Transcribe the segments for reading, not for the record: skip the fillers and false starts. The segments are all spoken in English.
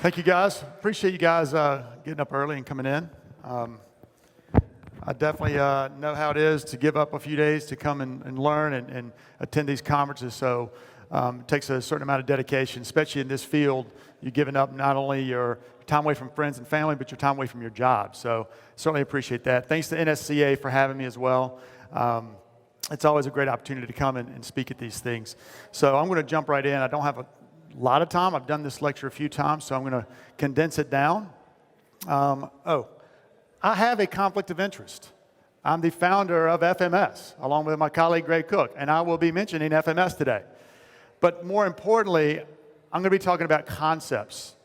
Thank you, guys. Appreciate you guys getting up early and coming in. I definitely know how it is to give up a few days to come and learn and attend these conferences. So it takes a certain amount of dedication, especially in this field. You're giving up not only your time away from friends and family, but your time away from your job. So certainly appreciate that. Thanks to NSCA for having me as well. It's always a great opportunity to come and speak at these things. So I'm going to jump right in. I don't have a lot of time. I've done this lecture a few times, so I'm going to condense it down. I have a conflict of interest. I'm the founder of FMS, along with my colleague Greg Cook, and I will be mentioning FMS today. But more importantly, I'm going to be talking about concepts.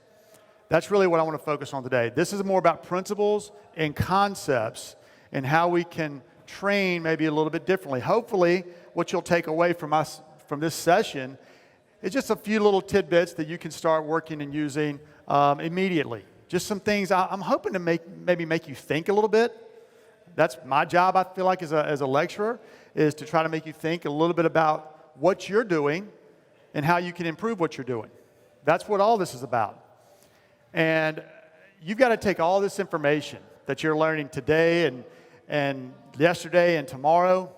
That's really what I want to focus on today. This is more about principles and concepts and how we can train maybe a little bit differently. Hopefully, what you'll take away from us from this session is just a few little tidbits that you can start working and using immediately. Just some things I'm hoping to maybe make you think a little bit. That's my job, I feel like, as a lecturer, is to try to make you think a little bit about what you're doing and how you can improve what you're doing. That's what all this is about. And you've got to take all this information that you're learning today and yesterday and tomorrow,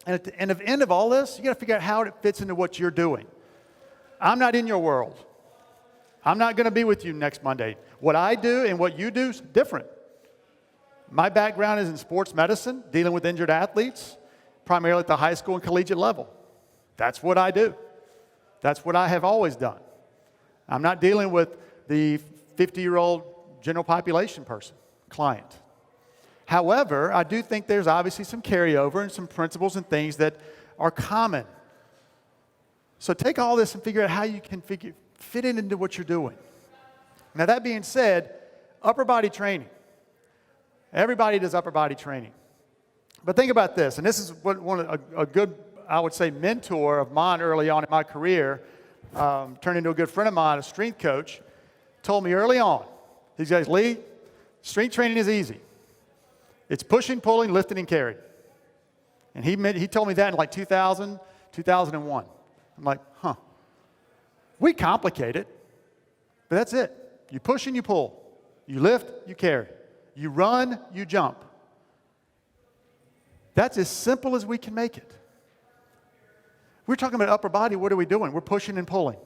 and at the end of all this, you got to figure out how it fits into what you're doing. I'm not in your world. I'm not going to be with you next Monday. What I do and what you do is different. My background is in sports medicine, dealing with injured athletes, primarily at the high school and collegiate level. That's what I do. That's what I have always done. I'm not dealing with the 50-year-old general population client. However, I do think there's obviously some carryover and some principles and things that are common. So take all this and figure out how you can fit it into what you're doing. Now, that being said, upper body training. Everybody does upper body training. But think about this, and this is a good, I would say, mentor of mine early on in my career, turned into a good friend of mine, a strength coach, told me early on, he says, Lee, strength training is easy. It's pushing, pulling, lifting, and carrying. And he told me that in like 2000, 2001. I'm like, huh. We complicate it, but that's it. You push and you pull. You lift, you carry. You run, you jump. That's as simple as we can make it. We're talking about upper body. What are we doing? We're pushing and pulling.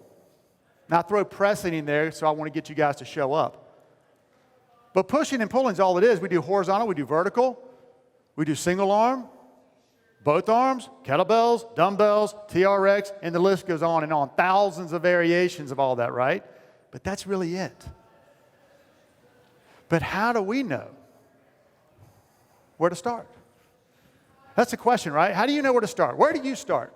Now, I throw pressing in there, so I want to get you guys to show up. But pushing and pulling is all it is. We do horizontal, we do vertical, we do single arm, both arms, kettlebells, dumbbells, TRX, and the list goes on and on. Thousands of variations of all that, right? But that's really it. But how do we know where to start? That's the question, right? How do you know where to start? Where do you start?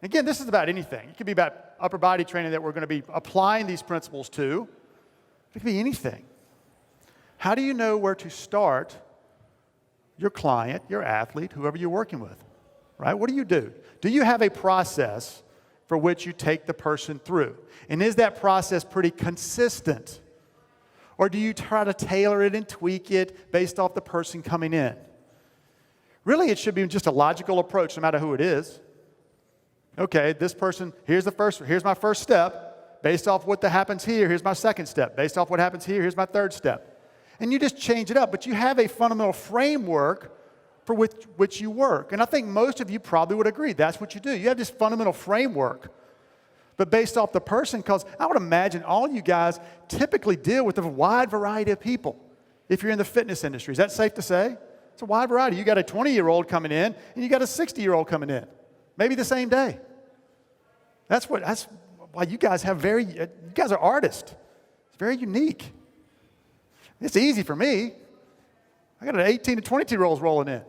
Again, this is about anything. It could be about upper body training that we're going to be applying these principles to. It could be anything. How do you know where to start your client, your athlete, whoever you're working with? Right? What do? Do you have a process for which you take the person through? And is that process pretty consistent? Or do you try to tailor it and tweak it based off the person coming in? Really, it should be just a logical approach no matter who it is. Okay, this person, here's my first step. Based off what happens here, here's my second step. Based off what happens here, here's my third step. And you just change it up, but you have a fundamental framework for which you work. And I think most of you probably would agree that's what you do. You have this fundamental framework, but based off the person, because I would imagine all you guys typically deal with a wide variety of people if you're in the fitness industry. Is that safe to say? It's a wide variety. You got a 20-year-old coming in, and you got a 60-year-old coming in, maybe the same day. That's why you guys you guys are artists. It's very unique. It's easy for me. I got an 18 to 22-year-olds rolling in.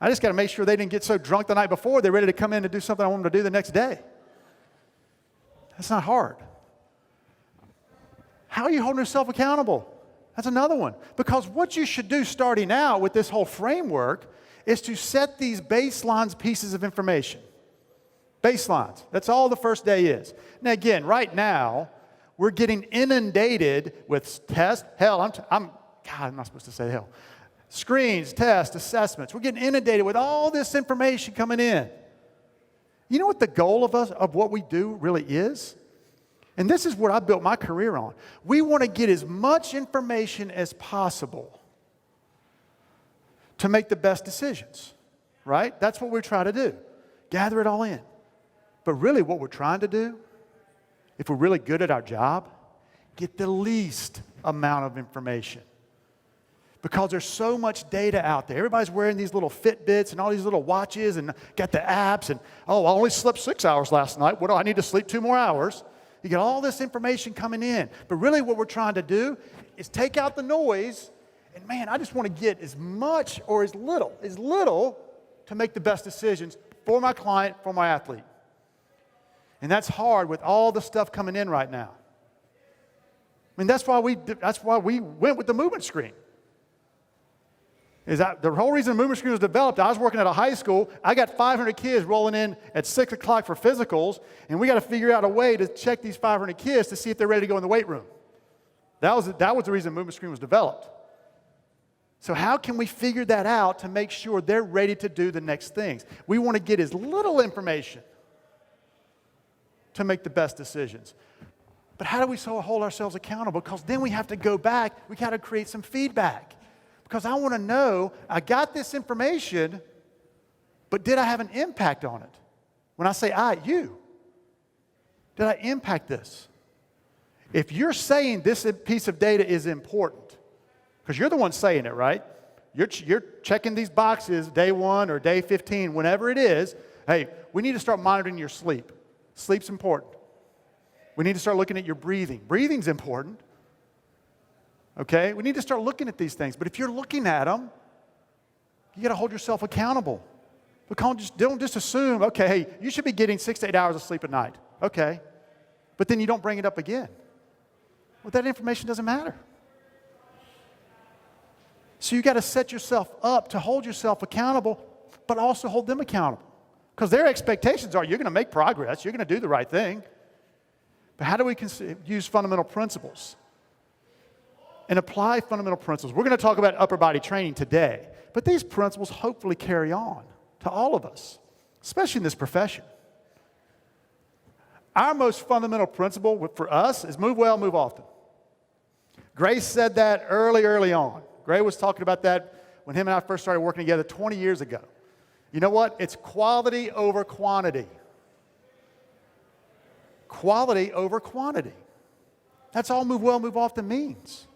I just got to make sure they didn't get so drunk the night before they're ready to come in and do something I want them to do the next day. That's not hard. How are you holding yourself accountable? That's another one. Because what you should do starting out with this whole framework is to set these baselines pieces of information. Baselines. That's all the first day is. Now again, right now, we're getting inundated with tests. Hell, I'm not supposed to say hell. Screens, tests, assessments. We're getting inundated with all this information coming in. You know what the goal of what we do really is? And this is what I built my career on. We want to get as much information as possible to make the best decisions, right? That's what we're trying to do. Gather it all in. But really what we're trying to do, if we're really good at our job, get the least amount of information. Because there's so much data out there. Everybody's wearing these little Fitbits and all these little watches and got the apps and, oh, I only slept 6 hours last night. What do I need to sleep 2 more hours? You get all this information coming in. But really what we're trying to do is take out the noise and, man, I just want to get as much or as little to make the best decisions for my client, for my athlete. And that's hard with all the stuff coming in right now. I mean, that's why we went with the movement screen. The whole reason the movement screen was developed, I was working at a high school. I got 500 kids rolling in at 6 o'clock for physicals, and we got to figure out a way to check these 500 kids to see if they're ready to go in the weight room. That was the reason the movement screen was developed. So how can we figure that out to make sure they're ready to do the next things? We want to get as little information to make the best decisions. But how do we hold ourselves accountable? Because then we have to go back. We got to create some feedback. Because I want to know, I got this information, but did I have an impact on it? When I say I, you. Did I impact this? If you're saying this piece of data is important, because you're the one saying it, right? You're checking these boxes day 1 or day 15, whenever it is. Hey, we need to start monitoring your sleep. Sleep's important. We need to start looking at your breathing. Breathing's important. Okay? We need to start looking at these things. But if you're looking at them, you got to hold yourself accountable. Don't just assume, okay, hey, you should be getting 6 to 8 hours of sleep a night. Okay. But then you don't bring it up again. Well, that information doesn't matter. So you got to set yourself up to hold yourself accountable, but also hold them accountable. Because their expectations are you're going to make progress, you're going to do the right thing. But how do we use fundamental principles and apply fundamental principles? We're going to talk about upper body training today, but these principles hopefully carry on to all of us, especially in this profession. Our most fundamental principle for us is move well, move often. Grace said that early on. Gray was talking about that when him and I first started working together 20 years ago. You know what? It's quality over quantity. Quality over quantity. That's all move well, move often means.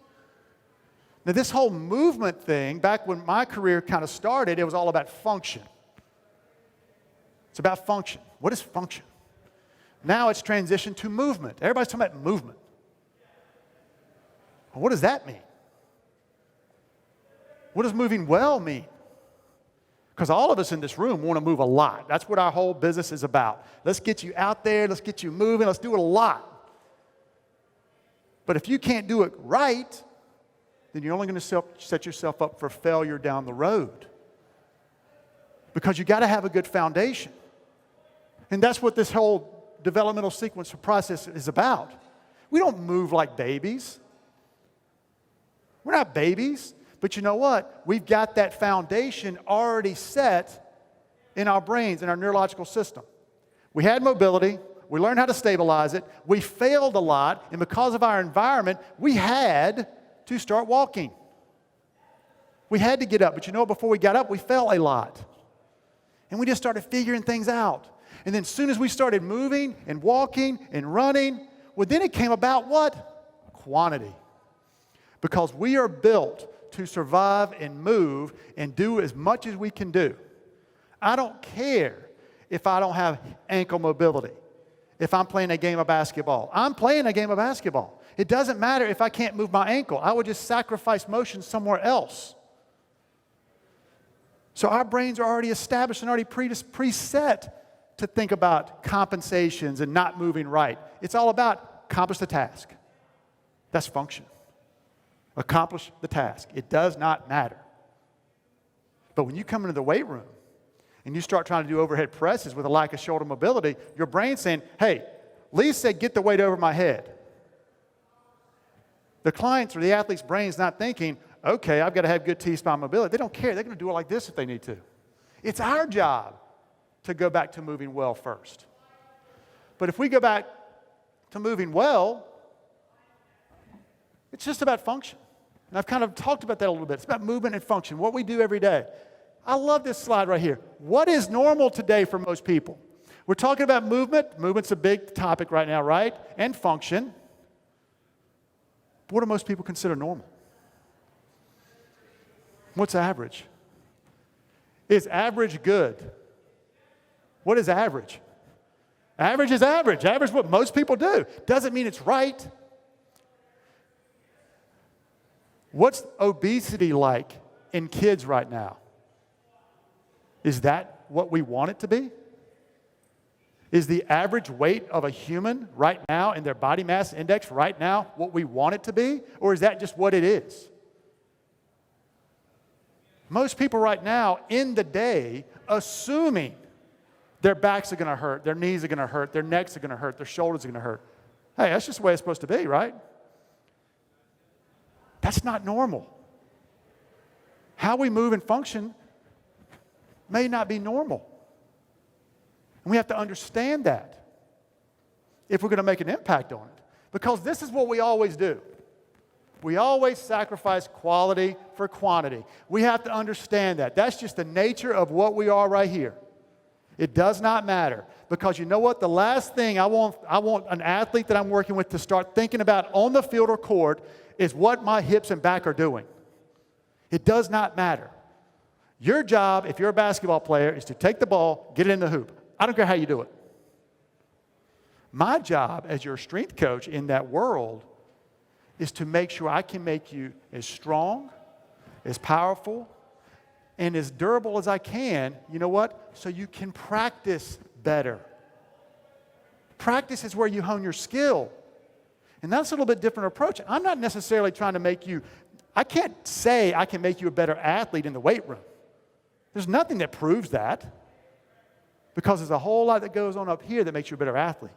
Now, this whole movement thing, back when my career kind of started, it was all about function. It's about function. What is function? Now it's transitioned to movement. Everybody's talking about movement. Well, what does that mean? What does moving well mean? Because all of us in this room want to move a lot. That's what our whole business is about. Let's get you out there. Let's get you moving. Let's do it a lot. But if you can't do it right, then you're only going to set yourself up for failure down the road. Because you got to have a good foundation. And that's what this whole developmental sequence process is about. We don't move like babies. We're not babies. But you know what? We've got that foundation already set in our brains, in our neurological system. We had mobility. We learned how to stabilize it. We failed a lot. And because of our environment, we had to start walking. We had to get up. But you know, before we got up, we fell a lot. And we just started figuring things out. And then as soon as we started moving and walking and running, well, then it came about what? Quantity. Because we are built to survive and move and do as much as we can do. I don't care if I don't have ankle mobility, if I'm playing a game of basketball. I'm playing a game of basketball. It doesn't matter if I can't move my ankle. I would just sacrifice motion somewhere else. So our brains are already established and already preset to think about compensations and not moving right. It's all about accomplish the task. That's function. Accomplish the task. It does not matter. But when you come into the weight room and you start trying to do overhead presses with a lack of shoulder mobility, your brain's saying, hey, Lee said get the weight over my head. The client's or the athlete's brain's not thinking, okay, I've got to have good T-spine mobility. They don't care. They're going to do it like this if they need to. It's our job to go back to moving well first. But if we go back to moving well, it's just about function. And I've kind of talked about that a little bit. It's about movement and function, what we do every day. I love this slide right here. What is normal today for most people? We're talking about movement. Movement's a big topic right now, right? And function. But what do most people consider normal? What's average? Is average good? What is average? Average is average. Average is what most people do. Doesn't mean it's right. What's obesity like in kids right now? Is that what we want it to be? Is the average weight of a human right now in their body mass index right now what we want it to be? Or is that just what it is? Most people right now in the day assuming their backs are going to hurt, their knees are going to hurt, their necks are going to hurt, their shoulders are going to hurt. Hey, that's just the way it's supposed to be, right? That's not normal. How we move and function may not be normal. And we have to understand that if we're going to make an impact on it. Because this is what we always do. We always sacrifice quality for quantity. We have to understand that. That's just the nature of what we are right here. It does not matter. Because you know what? The last thing I want an athlete that I'm working with to start thinking about on the field or court is what my hips and back are doing. It does not matter. Your job, if you're a basketball player, is to take the ball, get it in the hoop. I don't care how you do it. My job as your strength coach in that world is to make sure I can make you as strong, as powerful, and as durable as I can. You know what? So you can practice better. Practice is where you hone your skill. And that's a little bit different approach. I'm not necessarily trying to make you, I can't say I can make you a better athlete in the weight room. There's nothing that proves that. Because there's a whole lot that goes on up here that makes you a better athlete.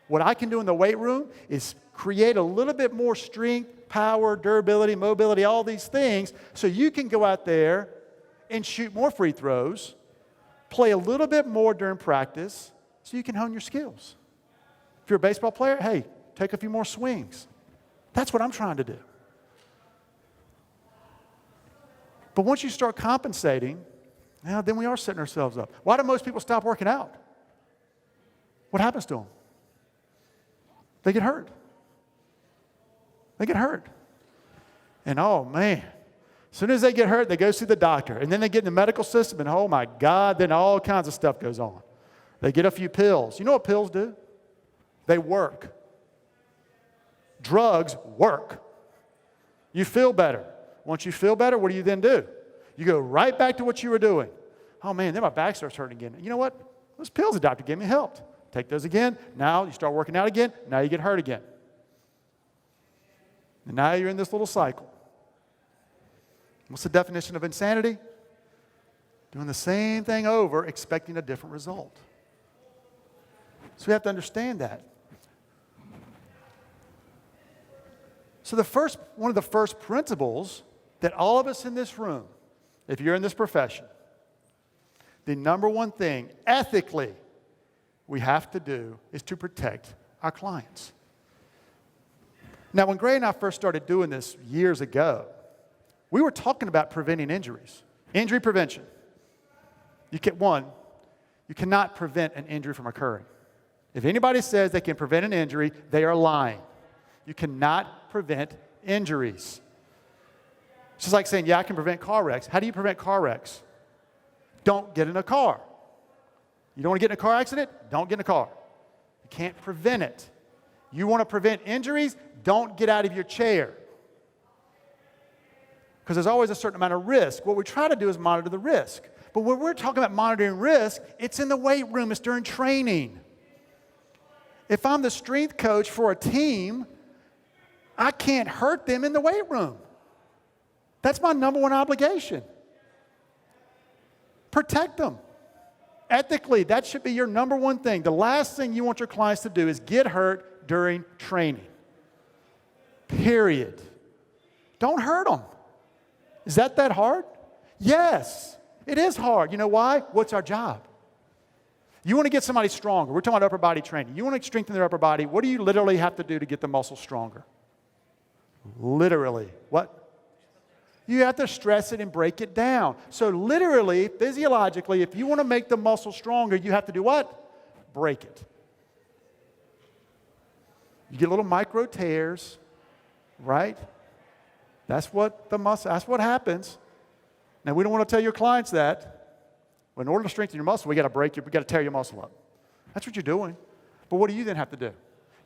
What I can do in the weight room is create a little bit more strength, power, durability, mobility, all these things, so you can go out there and shoot more free throws, play a little bit more during practice, so you can hone your skills. If you're a baseball player, hey, take a few more swings. That's what I'm trying to do. But once you start compensating, now, then we are setting ourselves up. Why do most people stop working out? What happens to them? They get hurt. They get hurt. And oh man, as soon as they get hurt, they go see the doctor. And then they get in the medical system, and oh my God, then all kinds of stuff goes on. They get a few pills. You know what pills do? They work. Drugs work. You feel better. Once you feel better, what do you then do? You go right back to what you were doing. Oh man, then my back starts hurting again. You know what? Those pills the doctor gave me helped. Take those again. Now you start working out again. Now you get hurt again. And now you're in this little cycle. What's the definition of insanity? Doing the same thing over, expecting a different result. So we have to understand that. So one of the first principles that all of us in this room, if you're in this profession, the number one thing ethically we have to do is to protect our clients. Now, when Gray and I first started doing this years ago, we were talking about preventing injuries. Injury prevention. You cannot prevent an injury from occurring. If anybody says they can prevent an injury, they are lying. You cannot prevent injuries. It's just like saying, yeah, I can prevent car wrecks. How do you prevent car wrecks? Don't get in a car. You don't want to get in a car accident? Don't get in a car. You can't prevent it. You want to prevent injuries? Don't get out of your chair. Because there's always a certain amount of risk. What we try to do is monitor the risk. But when we're talking about monitoring risk, it's in the weight room. It's during training. If I'm the strength coach for a team, I can't hurt them in the weight room. That's my number one obligation. Protect them. Ethically, that should be your number one thing. The last thing you want your clients to do is get hurt during training. Period. Don't hurt them. Is that hard? Yes, it is hard. You know why? What's our job? You want to get somebody stronger. We're talking about upper body training. You want to strengthen their upper body. What do you literally have to do to get the muscle stronger? Literally. What? You have to stress it and break it down. So literally, physiologically, if you want to make the muscle stronger, you have to do what? Break it. You get little micro tears, right? That's what happens. Now, we don't want to tell your clients that. But in order to strengthen your muscle, we got to tear your muscle up. That's what you're doing. But what do you then have to do?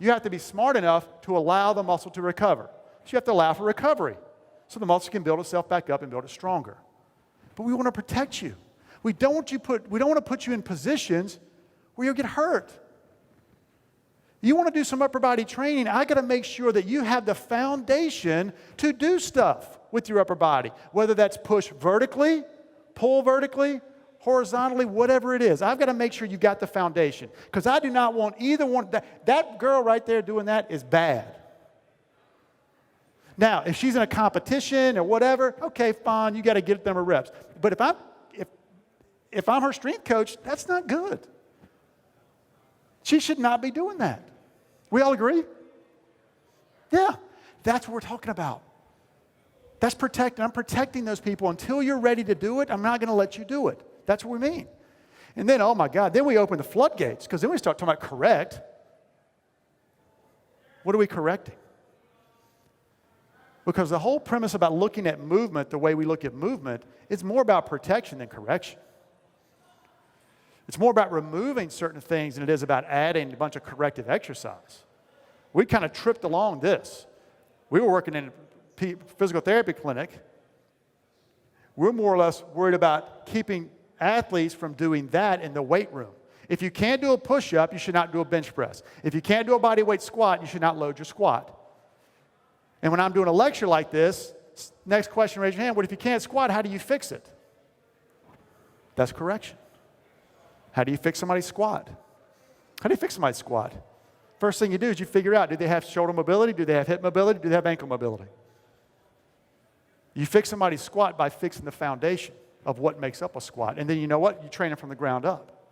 You have to be smart enough to allow the muscle to recover. So you have to allow for recovery so the muscle can build itself back up and build it stronger. But we want to protect you. We don't want to put you in positions where you'll get hurt. You want to do some upper body training, I got to make sure that you have the foundation to do stuff with your upper body, whether that's push vertically, pull vertically, horizontally, whatever it is. I've got to make sure you got the foundation because I do not want either one. That girl right there doing that is bad. Now, if she's in a competition or whatever, okay, fine, you got to get them her reps. But if I'm her strength coach, that's not good. She should not be doing that. We all agree? Yeah, that's what we're talking about. That's protecting. I'm protecting those people until you're ready to do it. I'm not going to let you do it. That's what we mean. And then, oh my God, then we open the floodgates because then we start talking about correct. What are we correcting? Because the whole premise about looking at movement the way we look at movement is more about protection than correction. It's more about removing certain things than it is about adding a bunch of corrective exercise. We kind of tripped along this. We were working in a physical therapy clinic. We're more or less worried about keeping athletes from doing that in the weight room. If you can't do a push-up, you should not do a bench press. If you can't do a body weight squat, you should not load your squat. And when I'm doing a lecture like this, next question, raise your hand. What if you can't squat? How do you fix it? That's correction. How do you fix somebody's squat? How do you fix somebody's squat? First thing you do is you figure out, do they have shoulder mobility? Do they have hip mobility? Do they have ankle mobility? You fix somebody's squat by fixing the foundation of what makes up a squat. And then you know what? You train them from the ground up.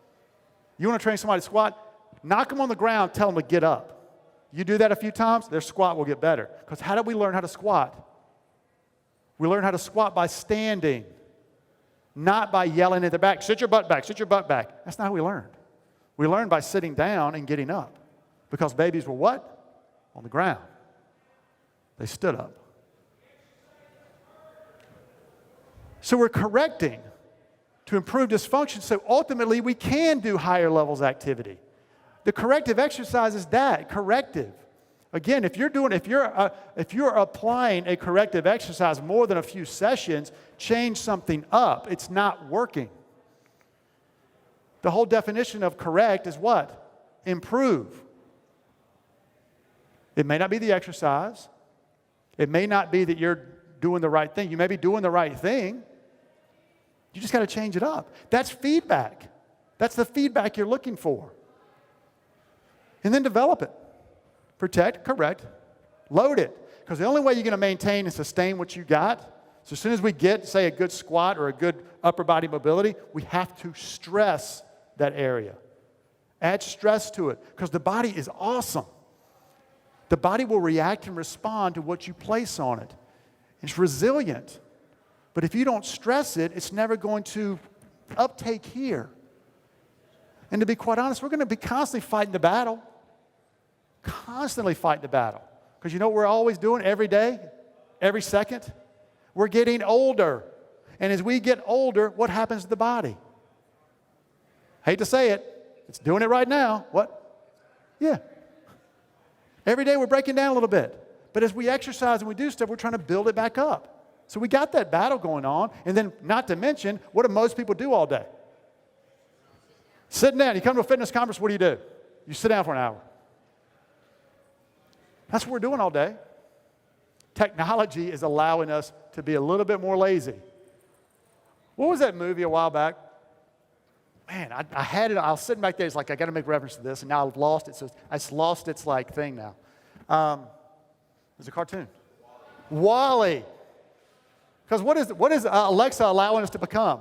You want to train somebody to squat? Knock them on the ground, tell them to get up. You do that a few times, their squat will get better. Because how did we learn how to squat? We learn how to squat by standing, not by yelling at the back, sit your butt back, sit your butt back. That's not how we learned. We learned by sitting down and getting up. Because babies were what? On the ground. They stood up. So we're correcting to improve dysfunction so ultimately we can do higher levels activity. The corrective exercise is that, corrective. Again, if you're applying a corrective exercise more than a few sessions, change something up. It's not working. The whole definition of correct is what? Improve. It may not be the exercise. It may not be that you're doing the right thing. You may be doing the right thing. You just got to change it up. That's feedback. That's the feedback you're looking for. And then develop it. Protect, correct, load it. Because the only way you're going to maintain and sustain what you got, so as soon as we get, say, a good squat or a good upper body mobility, we have to stress that area. Add stress to it. Because the body is awesome. The body will react and respond to what you place on it. It's resilient. But if you don't stress it, it's never going to uptake here. And to be quite honest, we're going to be constantly fighting the battle. Constantly fighting the battle. Because you know what we're always doing every day, every second? We're getting older. And as we get older, what happens to the body? Hate to say it, it's doing it right now. What? Yeah. Every day we're breaking down a little bit. But as we exercise and we do stuff, we're trying to build it back up. So we got that battle going on. And then, not to mention, what do most people do all day? Sitting down. You come to a fitness conference, what do? You sit down for an hour. That's what we're doing all day. Technology is allowing us to be a little bit more lazy. What was that movie a while back? Man, I had it. I was sitting back there. It's like, I got to make reference to this, and now I've lost it. So it's lost its like thing now. It's a cartoon. Wall-E. Because what is Alexa allowing us to become?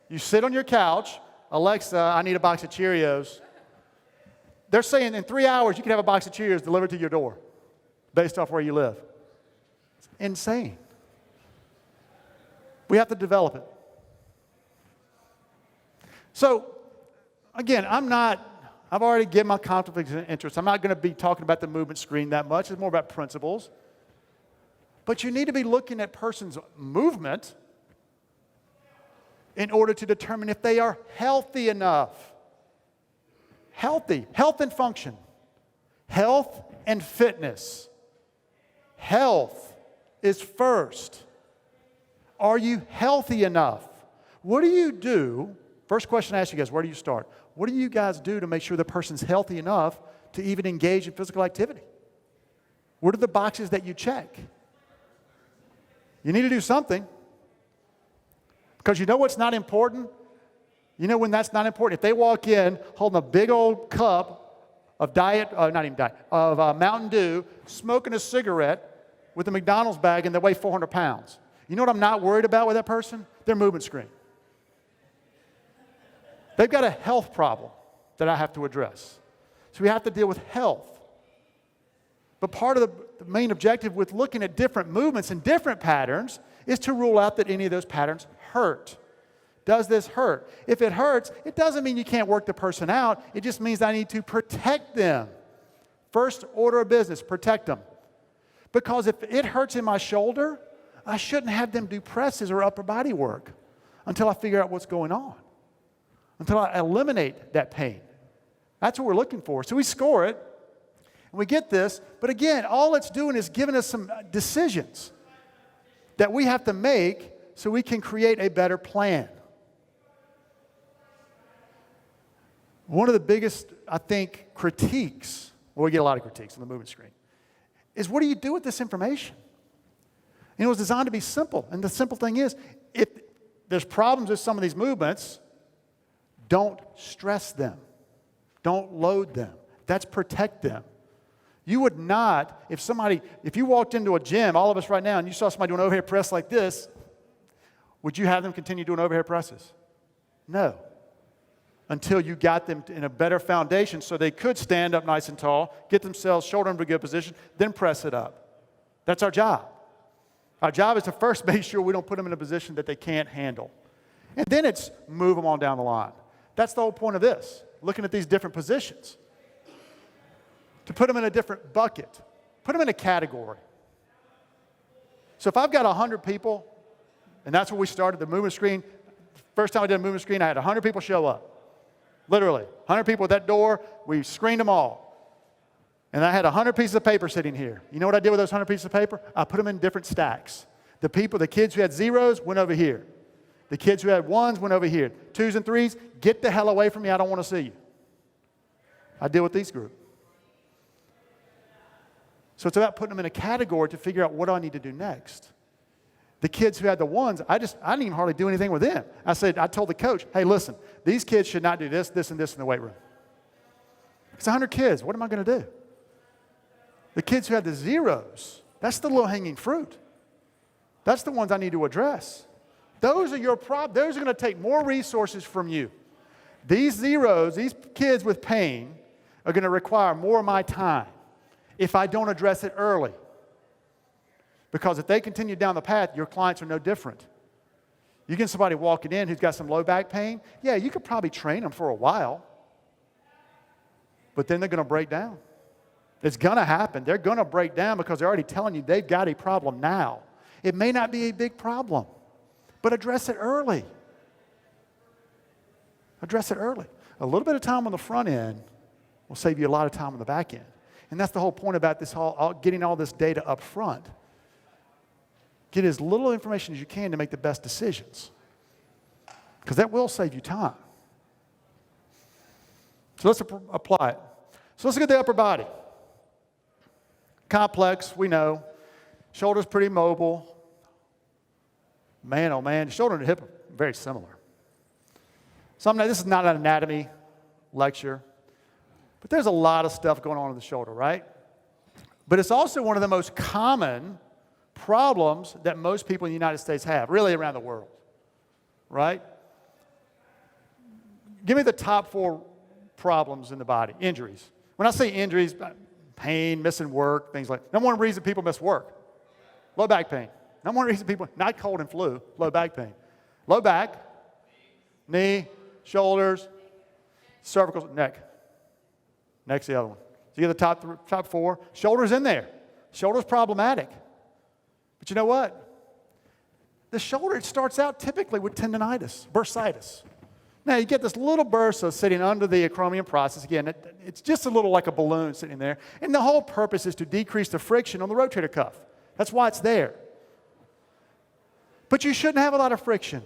You sit on your couch. Alexa, I need a box of Cheerios. They're saying in 3 hours you can have a box of Cheerios delivered to your door based off where you live. It's insane. We have to develop it. So, again, I've already given my conflict of interest. I'm not going to be talking about the movement screen that much. It's more about principles. But you need to be looking at person's movement in order to determine if they are healthy enough. Healthy. Health and function. Health and fitness. Health is first. Are you healthy enough? What do you do? First question I ask you guys, where do you start? What do you guys do to make sure the person's healthy enough to even engage in physical activity? What are the boxes that you check? You need to do something. Because you know what's not important? You know when that's not important? If they walk in holding a big old cup of Mountain Dew, smoking a cigarette with a McDonald's bag, and they weigh 400 pounds. You know what I'm not worried about with that person? Their movement screen. They've got a health problem that I have to address. So we have to deal with health. But part of the main objective with looking at different movements and different patterns is to rule out that any of those patterns hurt. Does this hurt? If it hurts, it doesn't mean you can't work the person out. It just means I need to protect them. First order of business, protect them. Because if it hurts in my shoulder, I shouldn't have them do presses or upper body work until I figure out what's going on, until I eliminate that pain. That's what we're looking for. So we score it, and we get this. But again, all it's doing is giving us some decisions that we have to make so we can create a better plan. One of the biggest, I think, critiques, well, we get a lot of critiques on the movement screen, is what do you do with this information? It was designed to be simple. And the simple thing is, if there's problems with some of these movements, don't stress them. Don't load them. That's protect them. You would not, if you walked into a gym, all of us right now, and you saw somebody doing an overhead press like this, would you have them continue doing overhead presses? No. Until you got them in a better foundation so they could stand up nice and tall, get themselves shoulder into a good position, then press it up. That's our job. Our job is to first make sure we don't put them in a position that they can't handle. And then it's move them on down the line. That's the whole point of this, looking at these different positions. To put them in a different bucket, put them in a category. So if I've got 100 people, and that's where we started the movement screen. First time I did a movement screen, I had 100 people show up. Literally, 100 people at that door, we screened them all. And I had 100 pieces of paper sitting here. You know what I did with those 100 pieces of paper? I put them in different stacks. The kids who had zeros went over here. The kids who had ones went over here. Twos and threes, get the hell away from me, I don't want to see you. I deal with these groups. So it's about putting them in a category to figure out what do I need to do next. The kids who had the ones, I didn't even hardly do anything with them. I told the coach, hey, listen, these kids should not do this, this, and this in the weight room. It's 100 kids. What am I going to do? The kids who had the zeros, that's the low-hanging fruit. That's the ones I need to address. Those are your problems. Those are going to take more resources from you. These zeros, these kids with pain, are going to require more of my time if I don't address it early. Because if they continue down the path, your clients are no different. You get somebody walking in who's got some low back pain, yeah, you could probably train them for a while. But then they're going to break down. It's going to happen. They're going to break down because they're already telling you they've got a problem now. It may not be a big problem, but address it early. Address it early. A little bit of time on the front end will save you a lot of time on the back end. And that's the whole point about this getting all this data up front. Get as little information as you can to make the best decisions. Because that will save you time. So let's apply it. So let's look at the upper body. Complex, we know. Shoulder's pretty mobile. Man, oh man, shoulder and hip are very similar. This is not an anatomy lecture, but there's a lot of stuff going on in the shoulder, right? But it's also one of the most common problems that most people in the United States have, really around the world, right? Give me the top 4 problems in the body, injuries. When I say injuries, pain, missing work, things like, number one reason people miss work, low back pain. Number one reason people, not cold and flu, low back pain. Low back, knee, shoulders, cervical, neck. Neck's the other one. So you get the top 4. Shoulders in there. Shoulder's problematic. But you know what? The shoulder, it starts out typically with tendonitis, bursitis. Now, you get this little bursa sitting under the acromion process. Again, it's just a little like a balloon sitting there. And the whole purpose is to decrease the friction on the rotator cuff. That's why it's there. But you shouldn't have a lot of friction.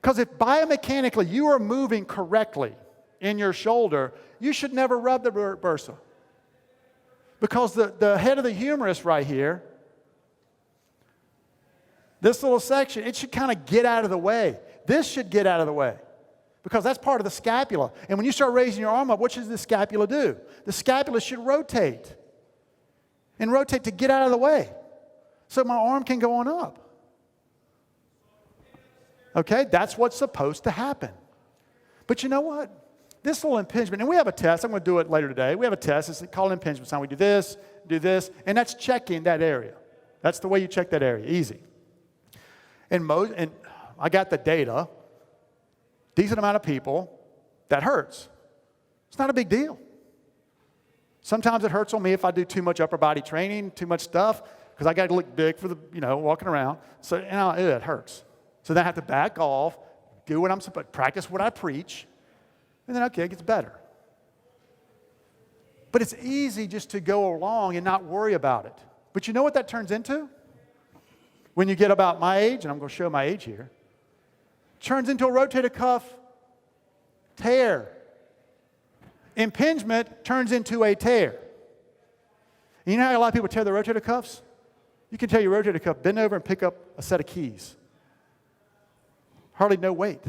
Because if biomechanically you are moving correctly in your shoulder, you should never rub the bursa. Because the head of the humerus right here, this little section, it should kind of get out of the way. This should get out of the way. Because that's part of the scapula. And when you start raising your arm up, what should the scapula do? The scapula should rotate. And rotate to get out of the way. So my arm can go on up. Okay, that's what's supposed to happen. But you know what? This little impingement, and we have a test. I'm going to do it later today. We have a test. It's called impingement sign. We do this, and that's checking that area. That's the way you check that area. Easy. And I got the data. Decent amount of people, that hurts. It's not a big deal. Sometimes it hurts on me if I do too much upper body training, too much stuff, because I got to look big for the, walking around. So it hurts. So then I have to back off, do what I'm supposed to, practice what I preach, and then, okay, it gets better. But it's easy just to go along and not worry about it. But you know what that turns into? When you get about my age, and I'm going to show my age here, turns into a rotator cuff tear. Impingement turns into a tear. And you know how a lot of people tear their rotator cuffs? You can tear your rotator cuff, bend over and pick up a set of keys. Hardly no weight.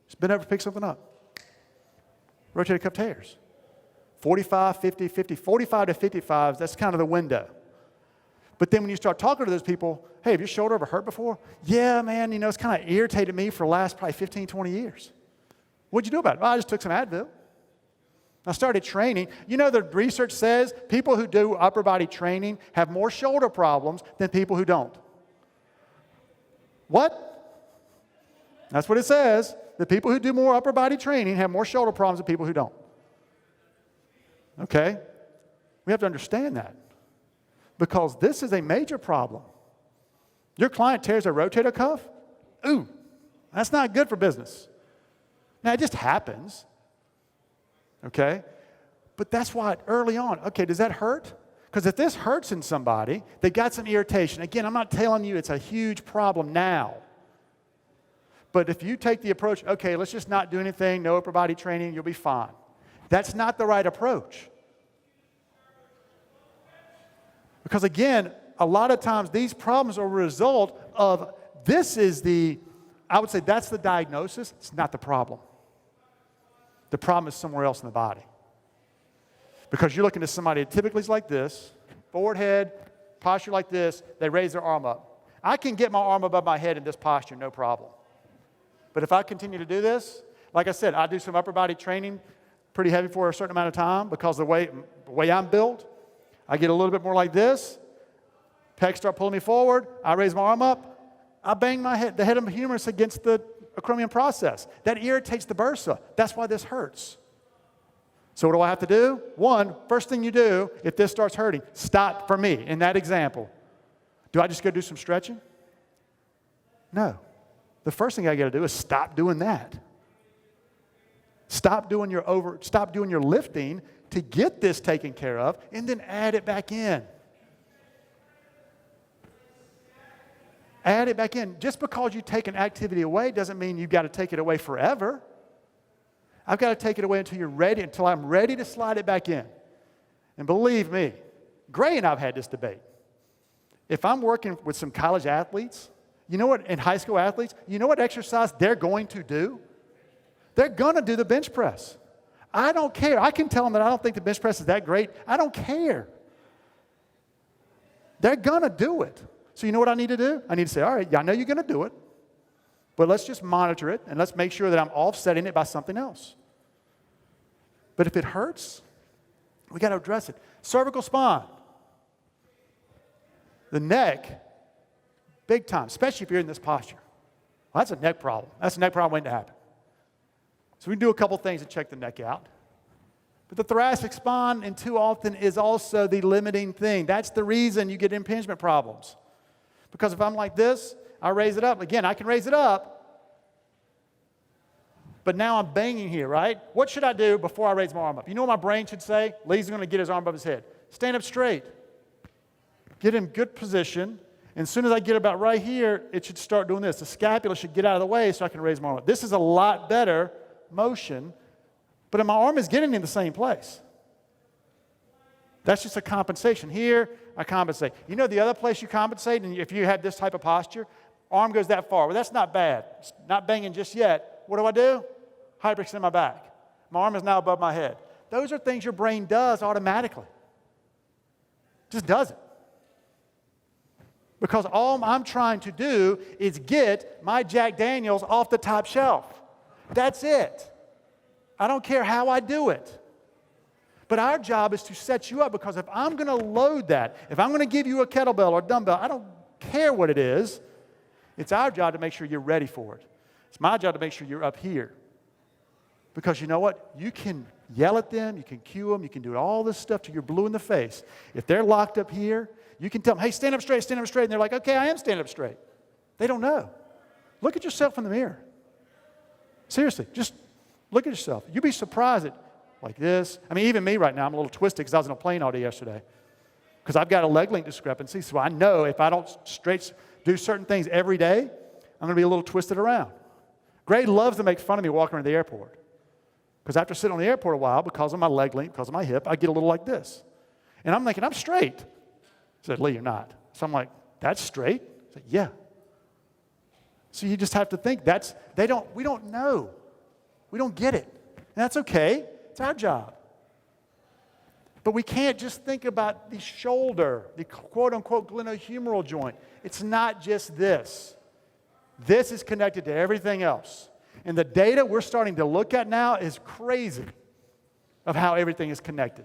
Just bend over, pick something up. Rotator cuff tears. 45, 50, 50, 45 to 55, that's kind of the window. But then when you start talking to those people, hey, have your shoulder ever hurt before? Yeah, man, it's kind of irritated me for the last probably 15, 20 years. What'd you do about it? Well, I just took some Advil. I started training. The research says people who do upper body training have more shoulder problems than people who don't. What? That's what it says. The people who do more upper body training have more shoulder problems than people who don't. Okay? We have to understand that. Because this is a major problem. Your client tears their rotator cuff? Ooh, that's not good for business. Now, it just happens. Okay? But that's why early on, okay, does that hurt? Because if this hurts in somebody, they got some irritation. Again, I'm not telling you it's a huge problem now. But if you take the approach, okay, let's just not do anything, no upper body training, you'll be fine. That's not the right approach. Because again, a lot of times these problems are a result of, I would say that's the diagnosis, it's not the problem. The problem is somewhere else in the body. Because you're looking at somebody that typically is like this, forward head, posture like this, they raise their arm up. I can get my arm above my head in this posture, no problem. But if I continue to do this, like I said, I do some upper body training pretty heavy for a certain amount of time because the way I'm built, I get a little bit more like this. Pecs start pulling me forward. I raise my arm up. I bang the head of the humerus against the acromion process. That irritates the bursa. That's why this hurts. So what do I have to do? First thing you do, if this starts hurting, stop for me in that example. Do I just go do some stretching? No. The first thing I got to do is stop doing that. Stop doing your lifting to get this taken care of, and then add it back in. Add it back in. Just because you take an activity away doesn't mean you've got to take it away forever. I've got to take it away until I'm ready to slide it back in. And believe me, Gray and I have had this debate. If I'm working with some college athletes, and high school athletes, you know what exercise they're going to do? They're going to do the bench press. I don't care. I can tell them that I don't think the bench press is that great. I don't care. They're going to do it. So you know what I need to do? I need to say, all right, I know you're going to do it. But let's just monitor it, and let's make sure that I'm offsetting it by something else. But if it hurts, we got to address it. Cervical spine. The neck, big time, especially if you're in this posture. Well, that's a neck problem. That's a neck problem waiting to happen. So we can do a couple things to check the neck out. But the thoracic spine, and too often, is also the limiting thing. That's the reason you get impingement problems. Because if I'm like this, I raise it up. Again, I can raise it up, but now I'm banging here, right? What should I do before I raise my arm up? You know what my brain should say? Lee's going to get his arm above his head. Stand up straight. Get in good position. And as soon as I get about right here, it should start doing this. The scapula should get out of the way so I can raise my arm up. This is a lot better motion, but my arm is getting in the same place. That's just a compensation. Here, I compensate. You know the other place you compensate, and if you have this type of posture, arm goes that far. Well, that's not bad. It's not banging just yet. What do? Hyperextend my back. My arm is now above my head. Those are things your brain does automatically. Just does it. Because all I'm trying to do is get my Jack Daniels off the top shelf. That's it. I don't care how I do it. But our job is to set you up, because if I'm going to load that, if I'm going to give you a kettlebell or a dumbbell, I don't care what it is. It's our job to make sure you're ready for it. It's my job to make sure you're up here. Because you know what? You can yell at them, you can cue them, you can do all this stuff till you're blue in the face. If they're locked up here, you can tell them, hey, stand up straight, and they're like, okay, I am standing up straight. They don't know. Look at yourself in the mirror. Seriously, just look at yourself. You'd be surprised at, like this. I mean, even me right now, I'm a little twisted because I was in a plane all day yesterday. Because I've got a leg length discrepancy, so I know if I don't do certain things every day, I'm going to be a little twisted around. Gray loves to make fun of me walking around the airport. Because after sitting on the airport a while, because of my leg length, because of my hip, I get a little like this. And I'm thinking, I'm straight. He said, Lee, you're not. So I'm like, that's straight? I said, yeah. So you just have to think, we don't know. We don't get it. And that's okay. It's our job. But we can't just think about the shoulder, the quote-unquote glenohumeral joint. It's not just this. This is connected to everything else. And the data we're starting to look at now is crazy of how everything is connected.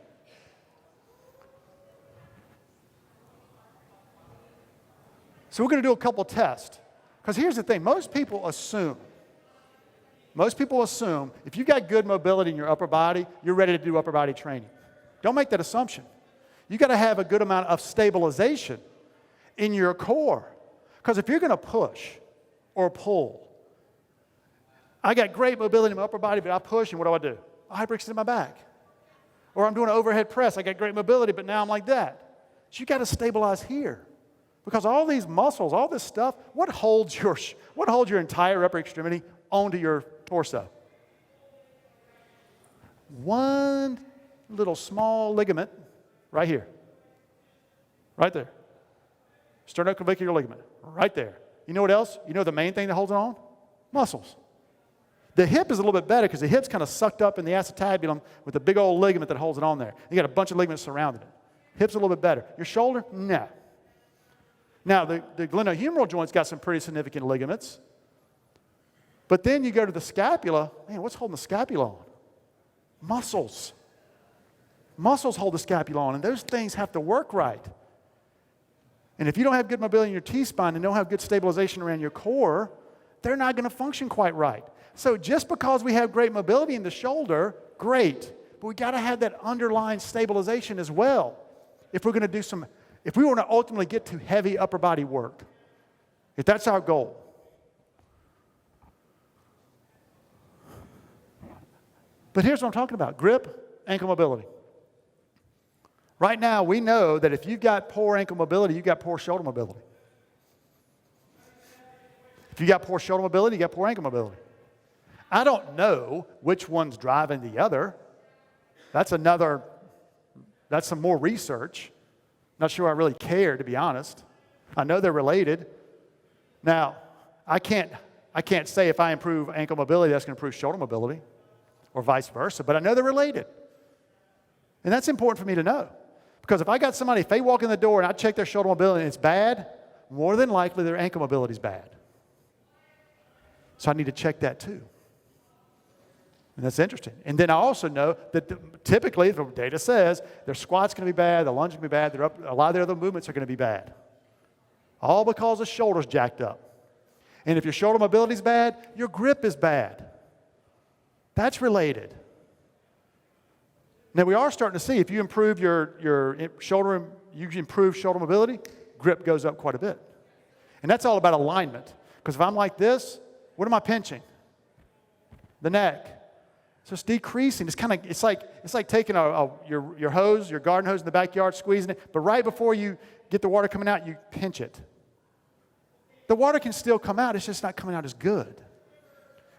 So we're going to do a couple tests. Because here's the thing. Most people assume if you've got good mobility in your upper body, you're ready to do upper body training. Don't make that assumption. You've got to have a good amount of stabilization in your core. Because if you're going to push or pull, I got great mobility in my upper body, but I push, and what do? I hyperextend my back. Or I'm doing an overhead press. I got great mobility, but now I'm like that. So you've got to stabilize here. Because all these muscles, all this stuff, what holds your entire upper extremity onto your torso? One little small ligament right here. Right there. Sternoclavicular ligament. Right there. You know what else? You know the main thing that holds it on? Muscles. The hip is a little bit better because the hip's kind of sucked up in the acetabulum with a big old ligament that holds it on there. You got a bunch of ligaments surrounding it. Hip's a little bit better. Your shoulder? No. Now, the glenohumeral joint's got some pretty significant ligaments. But then you go to the scapula. Man, what's holding the scapula on? Muscles. Muscles hold the scapula on, and those things have to work right. And if you don't have good mobility in your T-spine and don't have good stabilization around your core, they're not going to function quite right. So just because we have great mobility in the shoulder, great. But we got to have that underlying stabilization as well. If we want to ultimately get to heavy upper body work, if that's our goal. But here's what I'm talking about: grip, ankle mobility. Right now, we know that if you've got poor ankle mobility, you've got poor shoulder mobility. If you got poor shoulder mobility, you got poor ankle mobility. I don't know which one's driving the other. That's some more research. Not sure I really care, to be honest. I know they're related. Now, I can't say if I improve ankle mobility, that's going to improve shoulder mobility, or vice versa, but I know they're related. And that's important for me to know. Because if I got somebody, if they walk in the door and I check their shoulder mobility and it's bad, more than likely their ankle mobility is bad. So I need to check that too. And that's interesting. And then I also know that typically, the data says, their squat's going to be bad, their lunge is going to be bad, a lot of their other movements are going to be bad. All because the shoulder's jacked up. And if your shoulder mobility is bad, your grip is bad. That's related. Now, we are starting to see if you improve your shoulder, you improve shoulder mobility, grip goes up quite a bit. And that's all about alignment. Because if I'm like this, what am I pinching? The neck. So it's decreasing. It's like taking your hose, your garden hose in the backyard, squeezing it, but right before you get the water coming out, you pinch it. The water can still come out, it's just not coming out as good.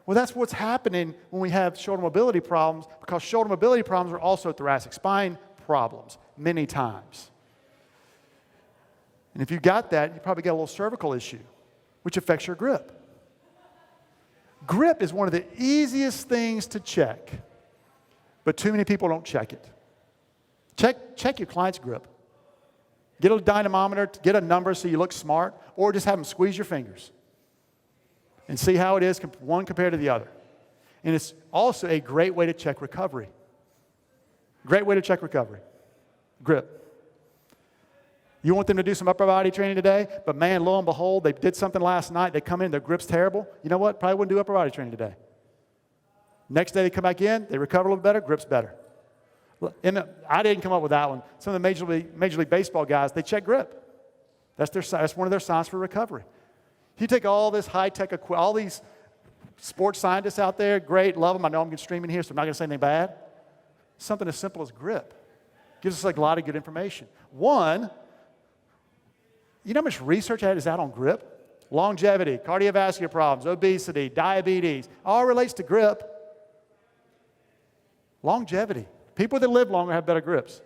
Well, that's what's happening when we have shoulder mobility problems, because shoulder mobility problems are also thoracic spine problems many times. And if you've got that, you probably got a little cervical issue, which affects your grip. Grip is one of the easiest things to check, but too many people don't check it. Check your client's grip. Get a dynamometer, get a number so you look smart, or just have them squeeze your fingers and see how it is, one compared to the other. And it's also a great way to check recovery. Great way to check recovery. Grip. You want them to do some upper body training today, but man, lo and behold, they did something last night, they come in, their grip's terrible. You know what? Probably wouldn't do upper body training today. Next day they come back in, they recover a little better, grip's better. I didn't come up with that one. Some of the Major League Baseball guys, they check grip. That's one of their signs for recovery. You take all this high-tech equipment, all these sports scientists out there, great, love them. I know I'm streaming here, so I'm not going to say anything bad. Something as simple as grip gives us like a lot of good information. One, you know how much research is out on grip? Longevity, cardiovascular problems, obesity, diabetes, all relates to grip. Longevity. People that live longer have better grips.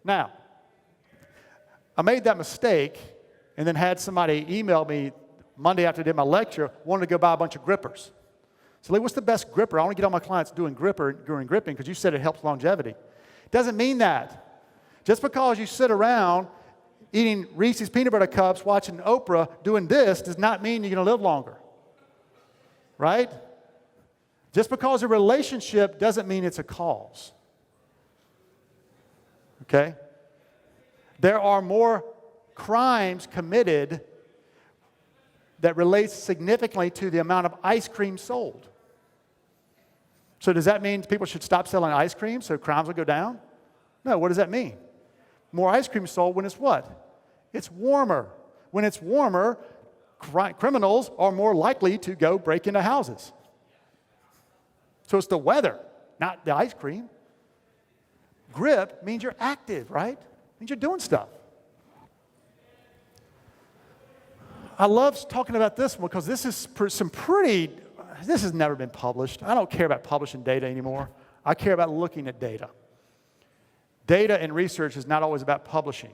Now, I made that mistake and then had somebody email me Monday after I did my lecture, wanted to go buy a bunch of grippers. So, Lee, what's the best gripper? I want to get all my clients doing gripping because you said it helps longevity. It doesn't mean that. Just because you sit around eating Reese's peanut butter cups, watching Oprah, doing this, does not mean you're going to live longer. Right? Just because a relationship doesn't mean it's a cause. Okay? There are more crimes committed that relates significantly to the amount of ice cream sold. So does that mean people should stop selling ice cream so crimes will go down? No, what does that mean? More ice cream sold when it's what? It's warmer. When it's warmer, criminals are more likely to go break into houses. So it's the weather, not the ice cream. Grip means you're active, right? Means you're doing stuff. I love talking about this one because this is this has never been published. I don't care about publishing data anymore. I care about looking at data. Data and research is not always about publishing.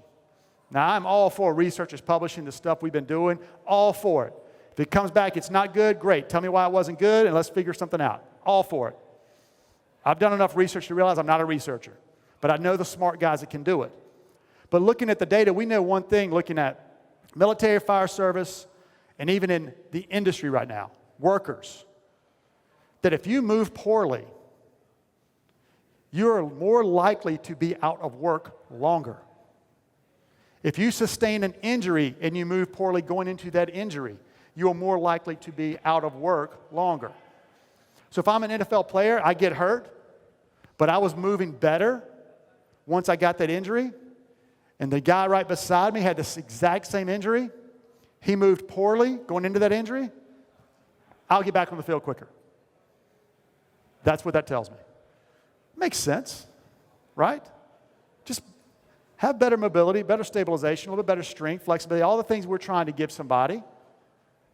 Now, I'm all for researchers publishing the stuff we've been doing, all for it. If it comes back, it's not good, great. Tell me why it wasn't good, and let's figure something out. All for it. I've done enough research to realize I'm not a researcher, but I know the smart guys that can do it. But looking at the data, we know one thing, looking at military, fire service, and even in the industry right now, workers, that if you move poorly, you're more likely to be out of work longer. If you sustain an injury and you move poorly going into that injury, you're more likely to be out of work longer. So if I'm an NFL player, I get hurt, but I was moving better once I got that injury, and the guy right beside me had this exact same injury, he moved poorly going into that injury, I'll get back on the field quicker. That's what that tells me. Makes sense, right? Just have better mobility, better stabilization, a little bit better strength, flexibility, all the things we're trying to give somebody.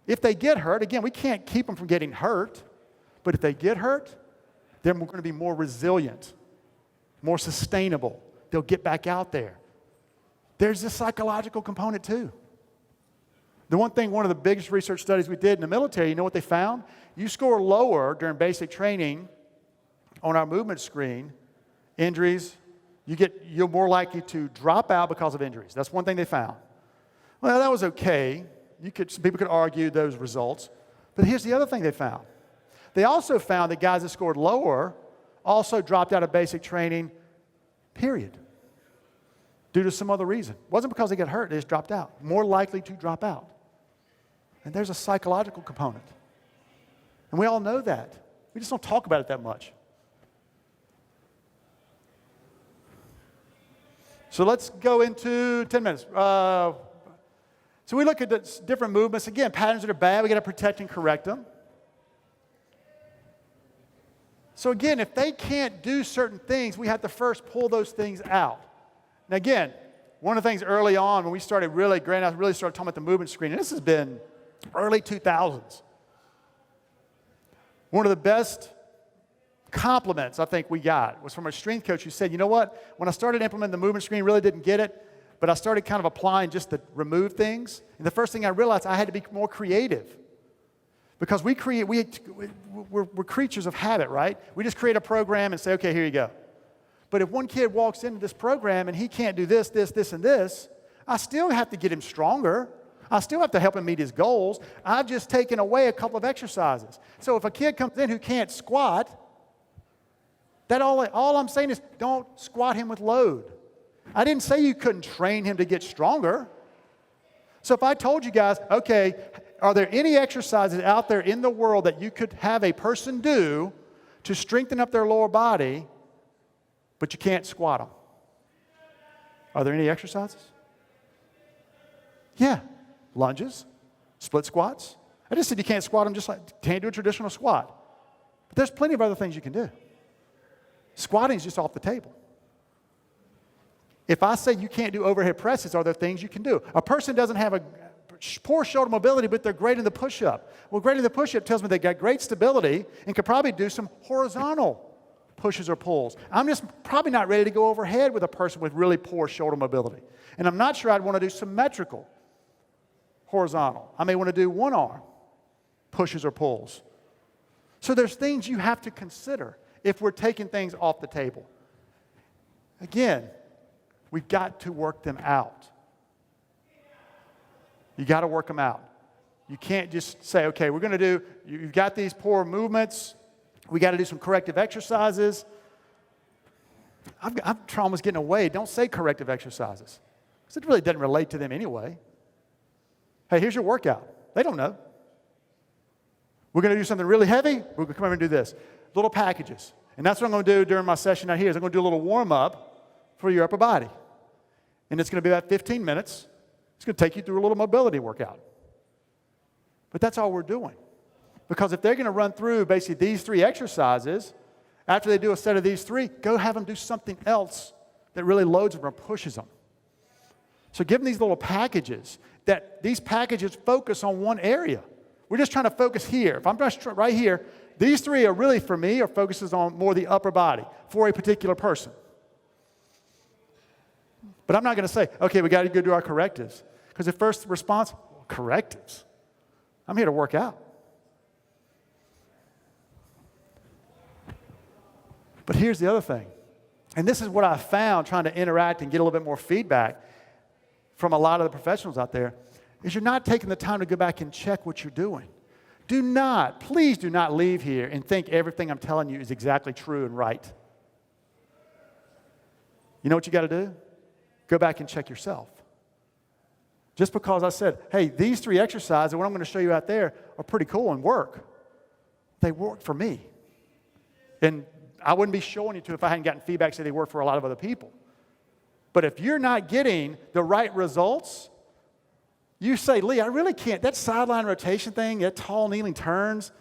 If they get hurt, again, we can't keep them from getting hurt, but if they get hurt, then we're going to be more resilient, more sustainable. They'll get back out there. There's this psychological component too. One of the biggest research studies we did in the military, you know what they found? You score lower during basic training on our movement screen, injuries, you're more likely to drop out because of injuries. That's one thing they found. Well, that was okay. Some people could argue those results. But here's the other thing they found. They also found that guys that scored lower also dropped out of basic training, period, due to some other reason. It wasn't because they got hurt, they just dropped out. More likely to drop out. And there's a psychological component. And we all know that. We just don't talk about it that much. So let's go into 10 minutes. So we look at the different movements. Again, patterns that are bad, we got to protect and correct them. So again, if they can't do certain things, we have to first pull those things out. Now again, one of the things early on when we started Grant and I really started talking about the movement screen, and this has been early 2000s. One of the best compliments I think we got was from a strength coach who said, you know what, when I started implementing the movement screen, really didn't get it, but I started kind of applying just to remove things. And the first thing I realized, I had to be more creative. Because we're creatures of habit, right? We just create a program and say, okay, here you go. But if one kid walks into this program and he can't do this, and this, I still have to get him stronger. I still have to help him meet his goals. I've just taken away a couple of exercises. So if a kid comes in who can't squat, all I'm saying is don't squat him with load. I didn't say you couldn't train him to get stronger. So if I told you guys, okay, are there any exercises out there in the world that you could have a person do to strengthen up their lower body, but you can't squat them? Are there any exercises? Yeah. Lunges, split squats. I just said you can't squat them just like, can't do a traditional squat. But there's plenty of other things you can do. Squatting is just off the table. If I say you can't do overhead presses, are there things you can do? A person doesn't have a poor shoulder mobility, but they're great in the push-up. Well, great in the push-up tells me they got great stability and could probably do some horizontal pushes or pulls. I'm just probably not ready to go overhead with a person with really poor shoulder mobility. And I'm not sure I'd want to do symmetrical horizontal. I may want to do one arm pushes or pulls. So there's things you have to consider if we're taking things off the table. Again, we've got to work them out. You got to work them out. You can't just say, okay, we're going to do, you've got these poor movements. We got to do some corrective exercises. I'm almost getting away. Don't say corrective exercises, because it really doesn't relate to them anyway. Hey, here's your workout. They don't know. We're going to do something really heavy. We're going to come over and do this. Little packages. And that's what I'm going to do during my session out here is I'm going to do a little warm-up for your upper body. And it's going to be about 15 minutes. It's going to take you through a little mobility workout. But that's all we're doing. Because if they're going to run through basically these 3 exercises, after they do a set of these 3, go have them do something else that really loads them or pushes them. So give them these little packages, that these packages focus on one area. We're just trying to focus here. If I'm just right here, these 3 are really, for me, are focuses on more the upper body for a particular person. But I'm not going to say, okay, we got to go do our correctives. Because the first response, correctives? I'm here to work out. But here's the other thing. And this is what I found trying to interact and get a little bit more feedback from a lot of the professionals out there, is you're not taking the time to go back and check what you're doing. Please do not leave here and think everything I'm telling you is exactly true and right. You know what you got to do? Go back and check yourself. Just because I said, hey, these 3 exercises, what I'm going to show you out there, are pretty cool and work. They work for me. And I wouldn't be showing you to if I hadn't gotten feedback saying they work for a lot of other people. But if you're not getting the right results, you say, Lee, I really can't. That sideline rotation thing, that tall kneeling turns,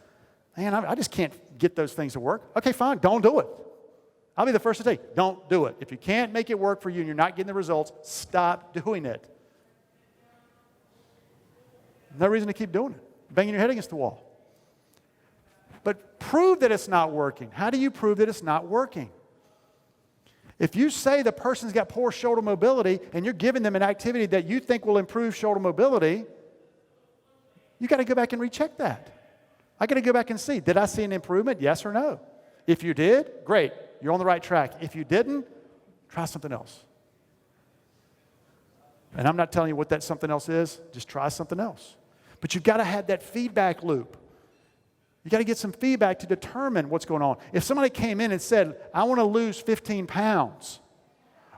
man, I just can't get those things to work. Okay, fine, don't do it. I'll be the first to say, don't do it. If you can't make it work for you and you're not getting the results, stop doing it. No reason to keep doing it. Banging your head against the wall. But prove that it's not working. How do you prove that it's not working? If you say the person's got poor shoulder mobility and you're giving them an activity that you think will improve shoulder mobility, you got to go back and recheck that. I got to go back and see, did I see an improvement, yes or no? If you did, great, you're on the right track. If you didn't, try something else. And I'm not telling you what that something else is, just try something else. But you've got to have that feedback loop. You got to get some feedback to determine what's going on. If somebody came in and said, I want to lose 15 pounds,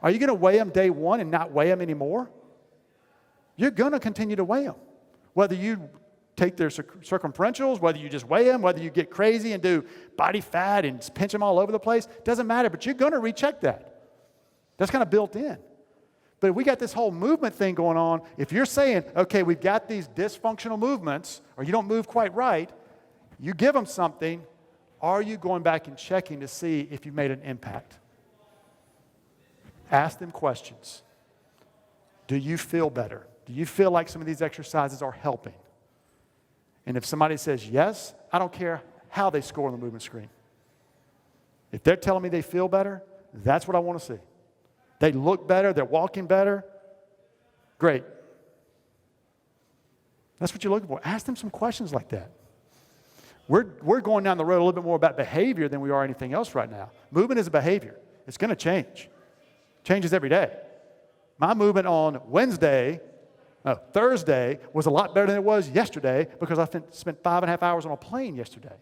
are you going to weigh them day one and not weigh them anymore? You're going to continue to weigh them. Whether you take their circumferentials, whether you just weigh them, whether you get crazy and do body fat and pinch them all over the place, doesn't matter, but you're going to recheck that. That's kind of built in. But if we got this whole movement thing going on, if you're saying, okay, we've got these dysfunctional movements, or you don't move quite right, you give them something, are you going back and checking to see if you made an impact? Ask them questions. Do you feel better? Do you feel like some of these exercises are helping? And if somebody says yes, I don't care how they score on the movement screen. If they're telling me they feel better, that's what I want to see. They look better, they're walking better, great. That's what you're looking for. Ask them some questions like that. We're going down the road a little bit more about behavior than we are anything else right now. Movement is a behavior. It's going to change. Changes every day. My movement on Thursday was a lot better than it was yesterday because I spent 5.5 hours on a plane yesterday.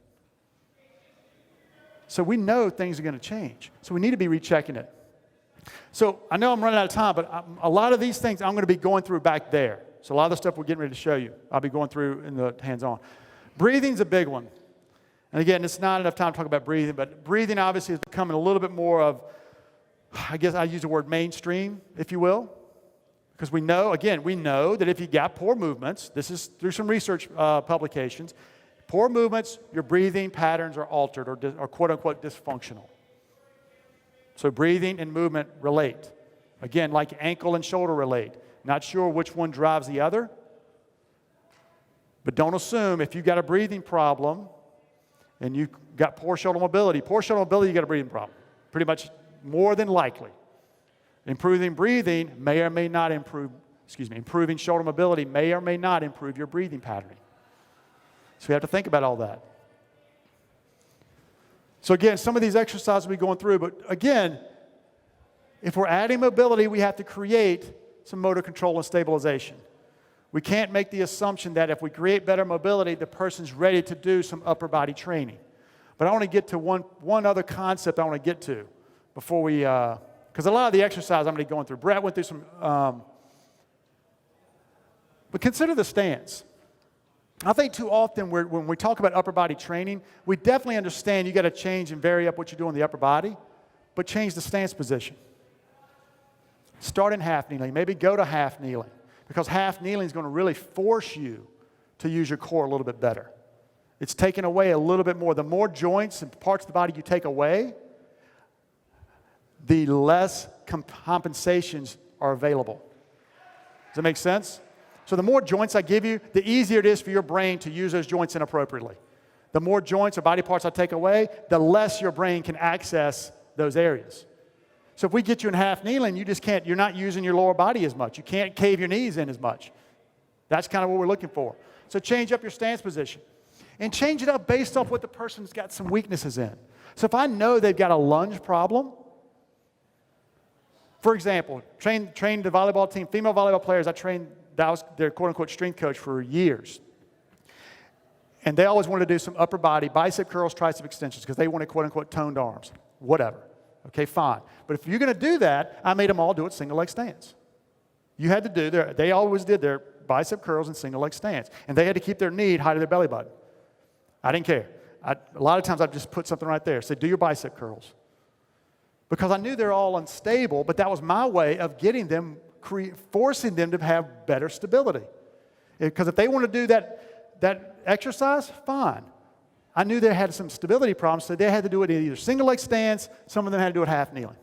So we know things are going to change. So we need to be rechecking it. So I know I'm running out of time, but a lot of these things I'm going to be going through back there. So a lot of the stuff we're getting ready to show you, I'll be going through in the hands-on. Breathing's a big one. And again, it's not enough time to talk about breathing, but breathing obviously is becoming a little bit more of, I guess I use the word mainstream, if you will. Because we know that if you got poor movements, this is through some research publications, poor movements, your breathing patterns are altered or quote-unquote dysfunctional. So breathing and movement relate. Again, like ankle and shoulder relate. Not sure which one drives the other, but don't assume if you've got a breathing problem and you've got poor shoulder mobility, you got a breathing problem. Pretty much more than likely. Improving breathing may or may not improving shoulder mobility may or may not improve your breathing patterning. So we have to think about all that. So again, some of these exercises we'll be going through, but again, if we're adding mobility, we have to create some motor control and stabilization. We can't make the assumption that if we create better mobility, the person's ready to do some upper body training. But I want to get to one other concept I want to get to before we, because a lot of the exercise I'm going to be going through, Brett went through some, but consider the stance. I think too often when we talk about upper body training, we definitely understand you got to change and vary up what you do in the upper body, but change the stance position. Start in half kneeling, maybe go to half kneeling, because half kneeling is going to really force you to use your core a little bit better. It's taking away a little bit more. The more joints and parts of the body you take away, the less compensations are available. Does that make sense? So the more joints I give you, the easier it is for your brain to use those joints inappropriately. The more joints or body parts I take away, the less your brain can access those areas. So if we get you in half kneeling, you're not using your lower body as much. You can't cave your knees in as much. That's kind of what we're looking for. So change up your stance position. And change it up based off what the person's got some weaknesses in. So if I know they've got a lunge problem, for example, trained the volleyball team, female volleyball players, that was their quote-unquote strength coach for years. And they always wanted to do some upper body, bicep curls, tricep extensions, because they wanted quote-unquote toned arms. Whatever. Okay, fine. But if you're going to do that, I made them all do it single leg stance. You had to do they always did their bicep curls and single leg stance. And they had to keep their knee high to their belly button. I didn't care. A lot of times I'd just put something right there. Say, do your bicep curls. Because I knew they're all unstable, but that was my way of getting them, forcing them to have better stability. Because if they want to do that exercise, fine. I knew they had some stability problems, so they had to do it in either single leg stance, some of them had to do it half kneeling.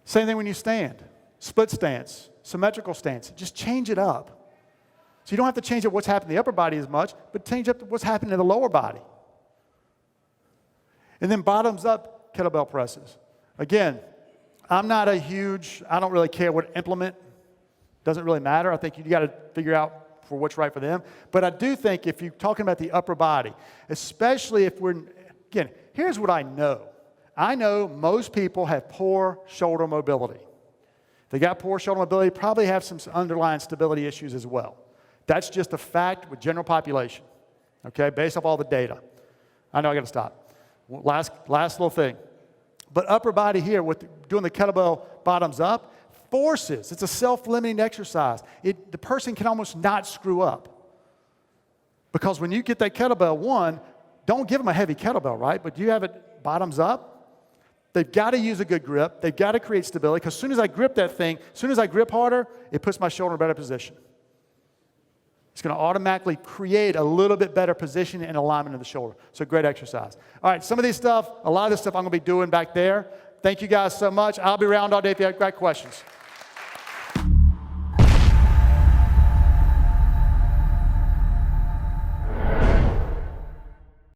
Same thing when you stand. Split stance, symmetrical stance. Just change it up. So you don't have to change up what's happening in the upper body as much, but change up what's happening in the lower body. And then bottoms up kettlebell presses. Again, I don't really care what implement. Doesn't really matter. I think you got to figure out for what's right for them. But I do think if you're talking about the upper body, especially if again, here's what I know. I know most people have poor shoulder mobility. They got poor shoulder mobility, probably have some underlying stability issues as well. That's just a fact with general population. okay, based off all the data. I know I got to stop. Last little thing. But upper body here, with doing the kettlebell bottoms up, forces. It's a self-limiting exercise. The person can almost not screw up. Because when you get that kettlebell, one, don't give them a heavy kettlebell, right? But you have it bottoms up. They've got to use a good grip. They've got to create stability. Because as soon as I grip that thing, as soon as I grip harder, it puts my shoulder in a better position. It's going to automatically create a little bit better position and alignment of the shoulder. So great exercise. All right, some of this stuff, a lot of this stuff I'm going to be doing back there. Thank you guys so much. I'll be around all day if you have great questions.